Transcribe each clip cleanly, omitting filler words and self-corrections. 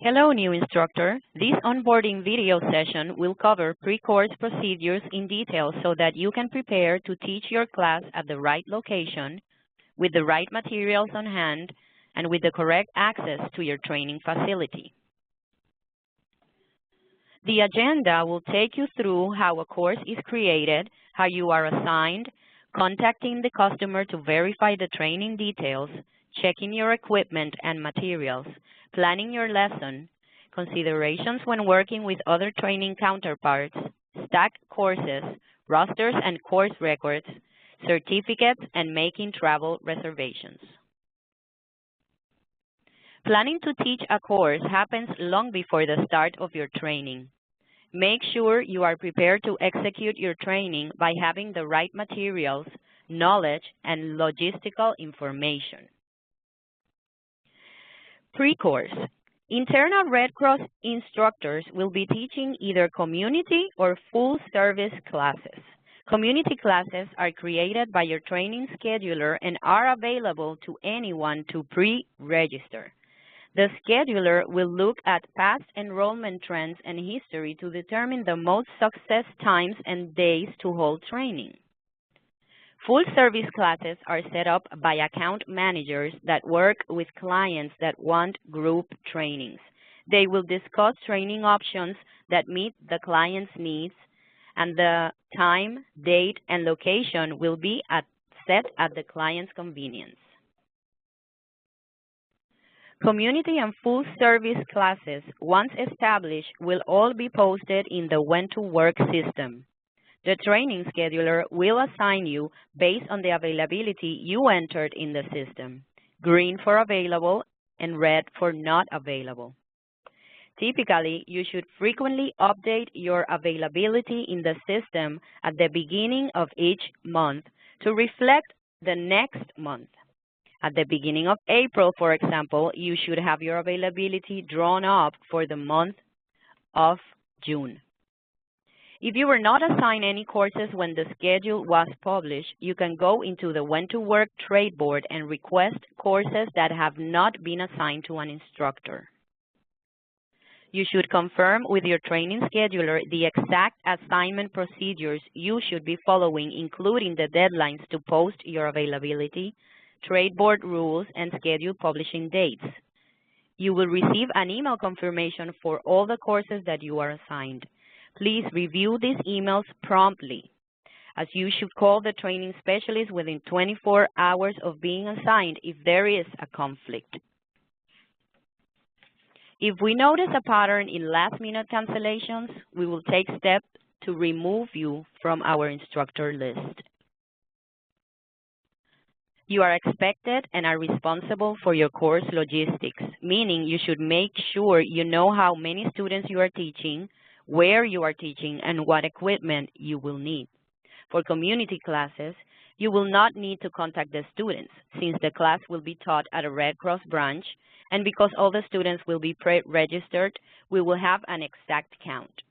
Hello, new instructor. This onboarding video session will cover pre-course procedures in detail so that you can prepare to teach your class at the right location, with the right materials on hand, and with the correct access to your training facility. The agenda will take you through how a course is created, how you are assigned, contacting the customer to verify the training details, checking your equipment and materials, planning your lesson, considerations when working with other training counterparts, stacked courses, rosters and course records, certificates, and making travel reservations. Planning to teach a course happens long before the start of your training. Make sure you are prepared to execute your training by having the right materials, knowledge, and logistical information. Pre-course. Internal Red Cross instructors will be teaching either community or full service classes. Community classes are created by your training scheduler and are available to anyone to pre-register. The scheduler will look at past enrollment trends and history to determine the most success times and days to hold training. Full service classes are set up by account managers that work with clients that want group trainings. They will discuss training options that meet the client's needs, and the time, date, and location will be set at the client's convenience. Community and full service classes, once established, will all be posted in the When to Work system. The training scheduler will assign you based on the availability you entered in the system, green for available and red for not available. Typically, you should frequently update your availability in the system at the beginning of each month to reflect the next month. At the beginning of April, for example, you should have your availability drawn up for the month of June. If you were not assigned any courses when the schedule was published, you can go into the When to Work trade board and request courses that have not been assigned to an instructor. You should confirm with your training scheduler the exact assignment procedures you should be following, including the deadlines to post your availability, trade board rules, and schedule publishing dates. You will receive an email confirmation for all the courses that you are assigned. Please review these emails promptly, as you should call the training specialist within 24 hours of being assigned if there is a conflict. If we notice a pattern in last-minute cancellations, we will take steps to remove you from our instructor list. You are expected and are responsible for your course logistics, meaning you should make sure you know how many students you are teaching, where you are teaching, and what equipment you will need. For community classes, you will not need to contact the students, since the class will be taught at a Red Cross branch, and because all the students will be pre-registered, we will have an exact count.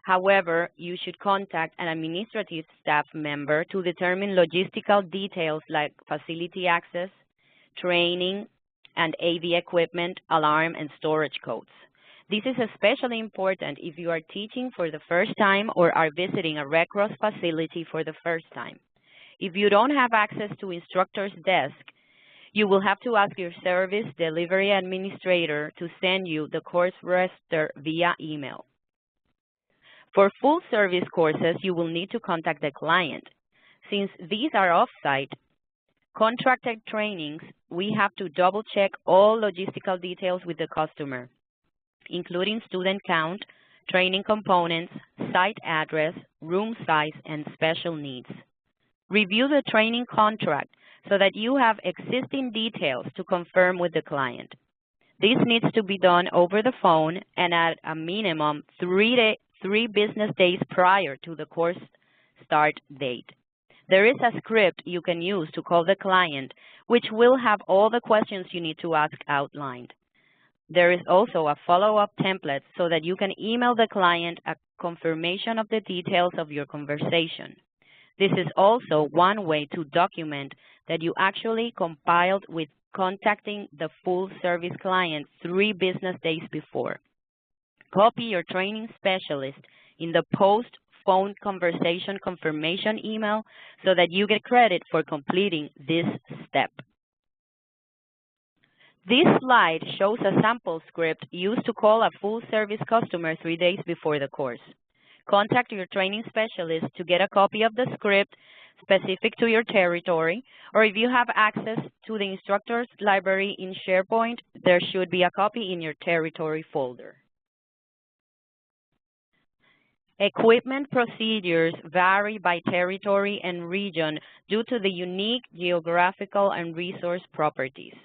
However, you should contact an administrative staff member to determine logistical details like facility access, training, and AV equipment, alarm, and storage codes. This is especially important if you are teaching for the first time or are visiting a Red Cross facility for the first time. If you don't have access to instructor's desk, you will have to ask your service delivery administrator to send you the course roster via email. For full service courses, you will need to contact the client. Since these are off-site, contracted trainings, we have to double-check all logistical details with the customer, including student count, training components, site address, room size, and special needs. Review the training contract so that you have existing details to confirm with the client. This needs to be done over the phone and at a minimum 3 business days prior to the course start date. There is a script you can use to call the client, which will have all the questions you need to ask outlined. There is also a follow-up template so that you can email the client a confirmation of the details of your conversation. This is also one way to document that you actually compiled with contacting the full service client 3 business days before. Copy your training specialist in the post-phone conversation confirmation email so that you get credit for completing this step. This slide shows a sample script used to call a full-service customer 3 days before the course. Contact your training specialist to get a copy of the script specific to your territory, or if you have access to the instructor's library in SharePoint, there should be a copy in your territory folder. Equipment procedures vary by territory and region due to the unique geographical and resource properties.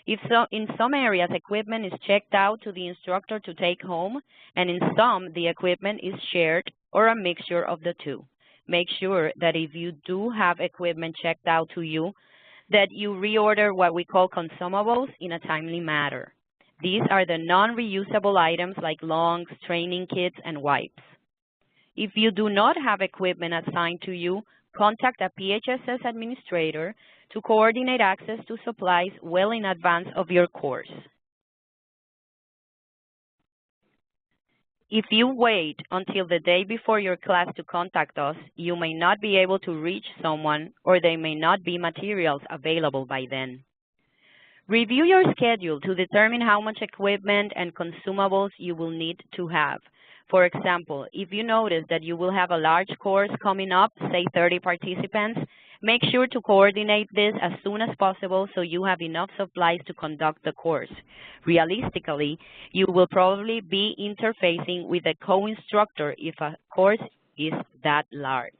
In some areas, equipment is checked out to the instructor to take home, and in some, the equipment is shared or a mixture of the two. Make sure that if you do have equipment checked out to you, that you reorder what we call consumables in a timely manner. These are the non-reusable items like lungs, training kits, and wipes. If you do not have equipment assigned to you, contact a PHSS administrator to coordinate access to supplies well in advance of your course. If you wait until the day before your class to contact us, you may not be able to reach someone, or there may not be materials available by then. Review your schedule to determine how much equipment and consumables you will need to have. For example, if you notice that you will have a large course coming up, say 30 participants, make sure to coordinate this as soon as possible so you have enough supplies to conduct the course. Realistically, you will probably be interfacing with a co-instructor if a course is that large.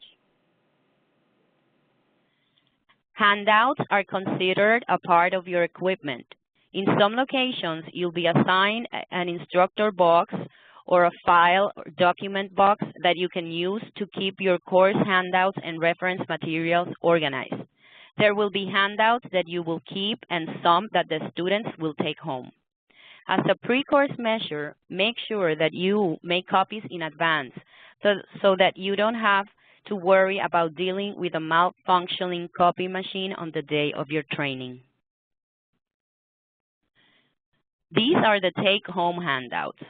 Handouts are considered a part of your equipment. In some locations, you'll be assigned an instructor box or a file or document box that you can use to keep your course handouts and reference materials organized. There will be handouts that you will keep and some that the students will take home. As a pre-course measure, make sure that you make copies in advance so that you don't have to worry about dealing with a malfunctioning copy machine on the day of your training. These are the take-home handouts: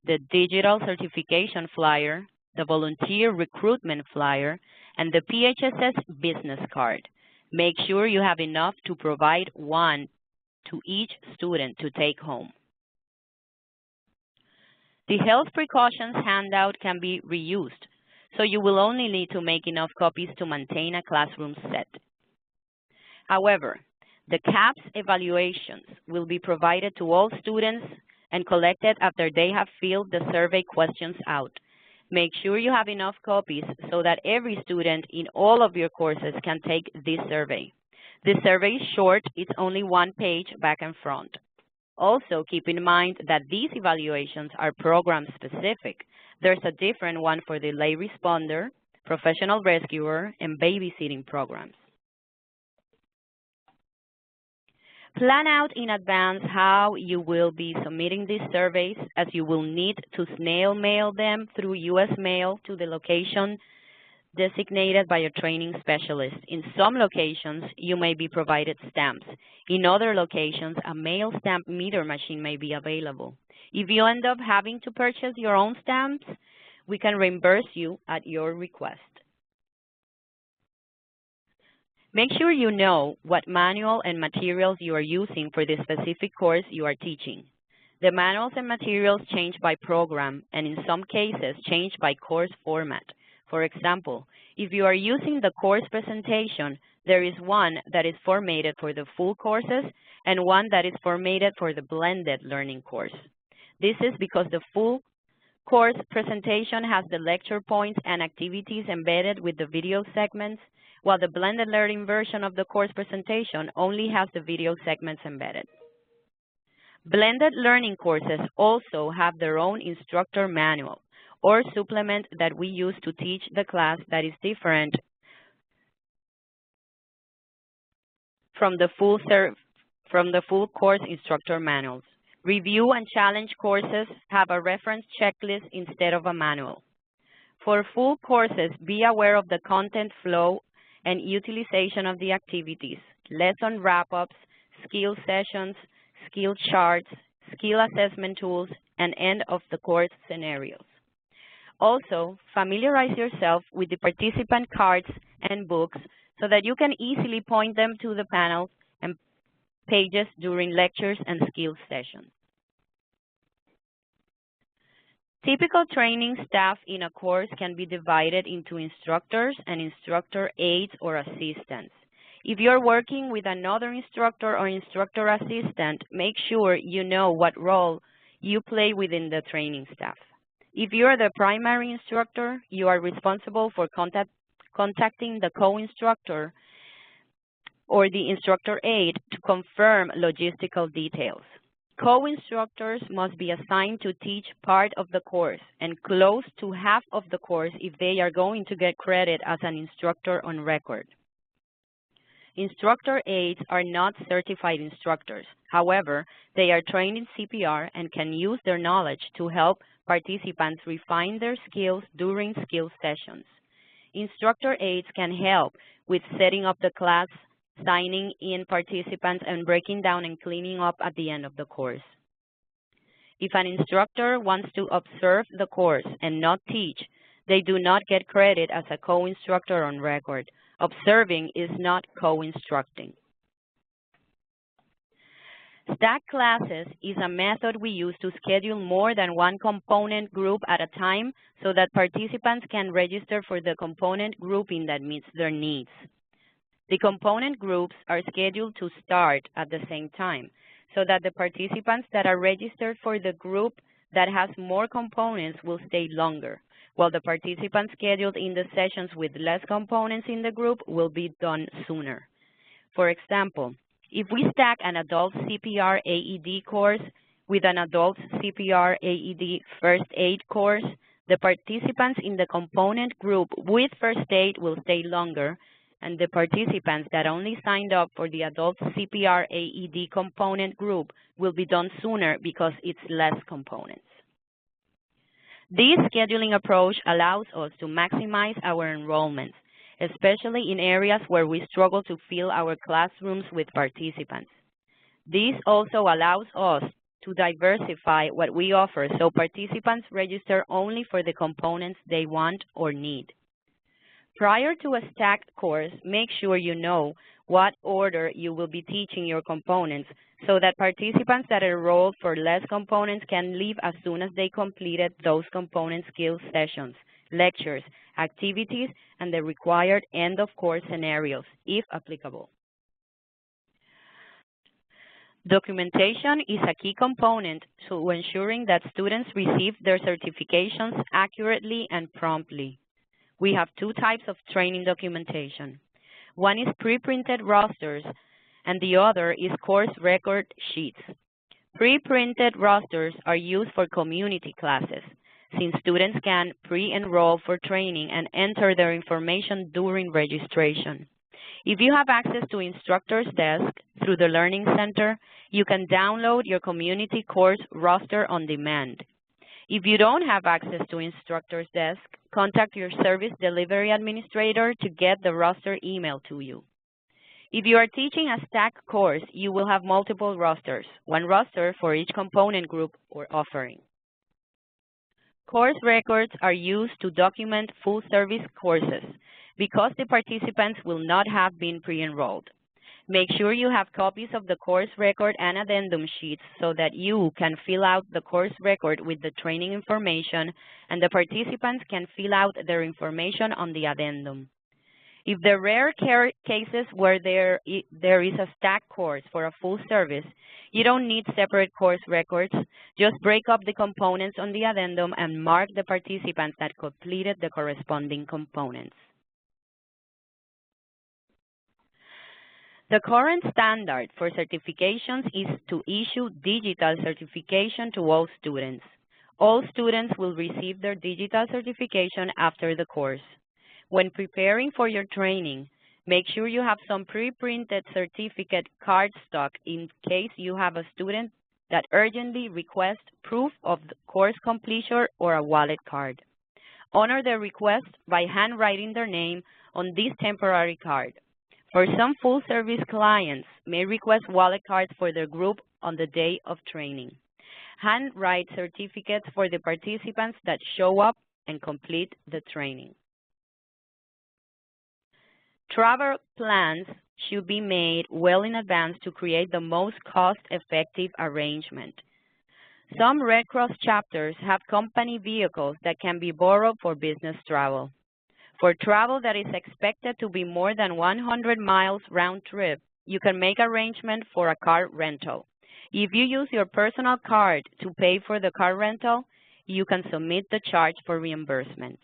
the digital certification flyer, the volunteer recruitment flyer, and the PHSS business card. Make sure you have enough to provide one to each student to take home. The health precautions handout can be reused, so you will only need to make enough copies to maintain a classroom set. However, the CAPS evaluations will be provided to all students and collected after they have filled the survey questions out. Make sure you have enough copies so that every student in all of your courses can take this survey. This survey is short, it's only 1 page back and front. Also, keep in mind that these evaluations are program specific. There's a different one for the lay responder, professional rescuer, and babysitting programs. Plan out in advance how you will be submitting these surveys, as you will need to snail mail them through U.S. mail to the location designated by your training specialist. In some locations, you may be provided stamps. In other locations, a mail stamp meter machine may be available. If you end up having to purchase your own stamps, we can reimburse you at your request. Make sure you know what manual and materials you are using for the specific course you are teaching. The manuals and materials change by program, and in some cases change by course format. For example, if you are using the course presentation, there is one that is formatted for the full courses and one that is formatted for the blended learning course. This is because the full course presentation has the lecture points and activities embedded with the video segments, while the blended learning version of the course presentation only has the video segments embedded. Blended learning courses also have their own instructor manual or supplement that we use to teach the class that is different from the full course instructor manuals. Review and challenge courses have a reference checklist instead of a manual. For full courses, be aware of the content flow and utilization of the activities, lesson wrap-ups, skill sessions, skill charts, skill assessment tools, and end-of-the-course scenarios. Also, familiarize yourself with the participant cards and books so that you can easily point them to the panels and pages during lectures and skill sessions. Typical training staff in a course can be divided into instructors and instructor aides or assistants. If you're working with another instructor or instructor assistant, make sure you know what role you play within the training staff. If you're the primary instructor, you are responsible for contacting the co-instructor or the instructor aide to confirm logistical details. Co-instructors must be assigned to teach part of the course and close to half of the course if they are going to get credit as an instructor on record. Instructor aides are not certified instructors. However, they are trained in CPR and can use their knowledge to help participants refine their skills during skill sessions. Instructor aides can help with setting up the class, signing in participants, and breaking down and cleaning up at the end of the course. If an instructor wants to observe the course and not teach, they do not get credit as a co-instructor on record. Observing is not co-instructing. Stack classes is a method we use to schedule more than one component group at a time so that participants can register for the component grouping that meets their needs. The component groups are scheduled to start at the same time so that the participants that are registered for the group that has more components will stay longer, while the participants scheduled in the sessions with less components in the group will be done sooner. For example, if we stack an adult CPR AED course with an adult CPR AED first aid course, the participants in the component group with first aid will stay longer, and the participants that only signed up for the adult CPR AED component group will be done sooner because it's less components. This scheduling approach allows us to maximize our enrollments, especially in areas where we struggle to fill our classrooms with participants. This also allows us to diversify what we offer so participants register only for the components they want or need. Prior to a stacked course, make sure you know what order you will be teaching your components so that participants that enrolled for less components can leave as soon as they completed those component skill sessions, lectures, activities, and the required end-of-course scenarios, if applicable. Documentation is a key component to ensuring that students receive their certifications accurately and promptly. We have two types of training documentation. One is pre-printed rosters, and the other is course record sheets. Pre-printed rosters are used for community classes, since students can pre-enroll for training and enter their information during registration. If you have access to Instructor's Desk through the Learning Center, you can download your community course roster on demand. If you don't have access to Instructor's Desk, contact your service delivery administrator to get the roster emailed to you. If you are teaching a stacked course, you will have multiple rosters, one roster for each component group or offering. Course records are used to document full-service courses because the participants will not have been pre-enrolled. Make sure you have copies of the course record and addendum sheets so that you can fill out the course record with the training information and the participants can fill out their information on the addendum. If there are rare cases where there is a stacked course for a full service, you don't need separate course records. Just break up the components on the addendum and mark the participants that completed the corresponding components. The current standard for certifications is to issue digital certification to all students. All students will receive their digital certification after the course. When preparing for your training, make sure you have some pre-printed certificate cardstock in case you have a student that urgently requests proof of the course completion or a wallet card. Honor their request by handwriting their name on this temporary card. For some full-service clients may request wallet cards for their group on the day of training. Handwrite certificates for the participants that show up and complete the training. Travel plans should be made well in advance to create the most cost-effective arrangement. Some Red Cross chapters have company vehicles that can be borrowed for business travel. For travel that is expected to be more than 100 miles round trip, you can make arrangement for a car rental. If you use your personal card to pay for the car rental, you can submit the charge for reimbursement.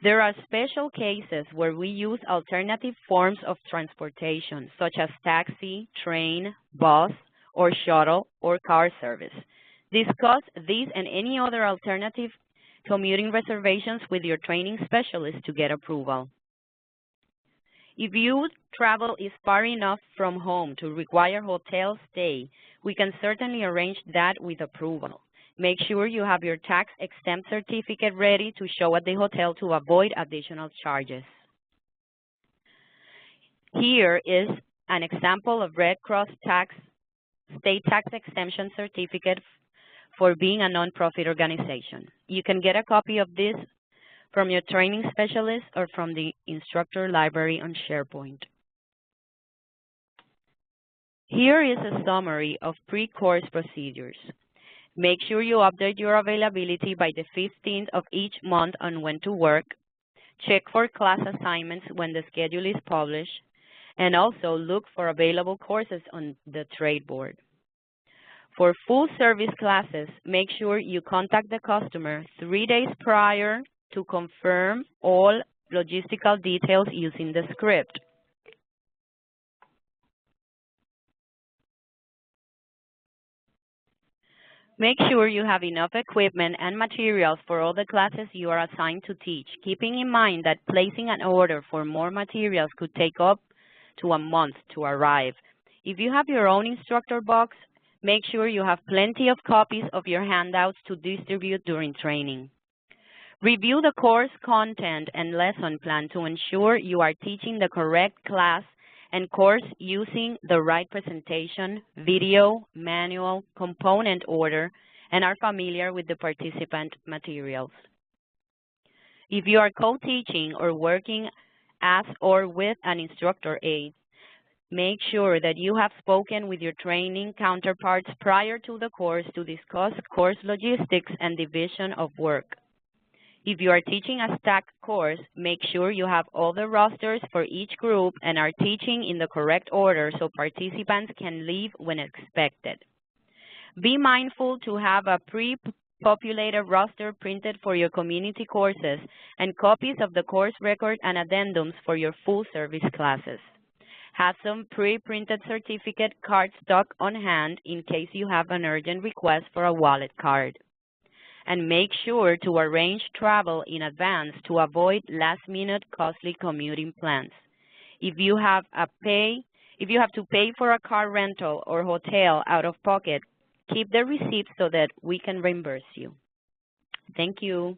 There are special cases where we use alternative forms of transportation, such as taxi, train, bus, or shuttle, or car service. Discuss these and any other alternative commuting reservations with your training specialist to get approval. If your travel is far enough from home to require hotel stay, we can certainly arrange that with approval. Make sure you have your tax-exempt certificate ready to show at the hotel to avoid additional charges. Here is an example of Red Cross state tax exemption certificate for being a nonprofit organization. You can get a copy of this from your training specialist or from the instructor library on SharePoint. Here is a summary of pre-course procedures. Make sure you update your availability by the 15th of each month on when to work. Check for class assignments when the schedule is published. And also look for available courses on the trade board. For full service classes, make sure you contact the customer 3 days prior to confirm all logistical details using the script. Make sure you have enough equipment and materials for all the classes you are assigned to teach, keeping in mind that placing an order for more materials could take up to a month to arrive. If you have your own instructor box, make sure you have plenty of copies of your handouts to distribute during training. Review the course content and lesson plan to ensure you are teaching the correct class and course using the right presentation, video, manual, component order, and are familiar with the participant materials. If you are co-teaching or working as or with an instructor aide, make sure that you have spoken with your training counterparts prior to the course to discuss course logistics and division of work. If you are teaching a stacked course, make sure you have all the rosters for each group and are teaching in the correct order so participants can leave when expected. Be mindful to have a pre-populated roster printed for your community courses and copies of the course record and addendums for your full service classes. Have some pre-printed certificate card stock on hand in case you have an urgent request for a wallet card. And make sure to arrange travel in advance to avoid last-minute costly commuting plans. If you have to pay for a car rental or hotel out of pocket, keep the receipt so that we can reimburse you. Thank you.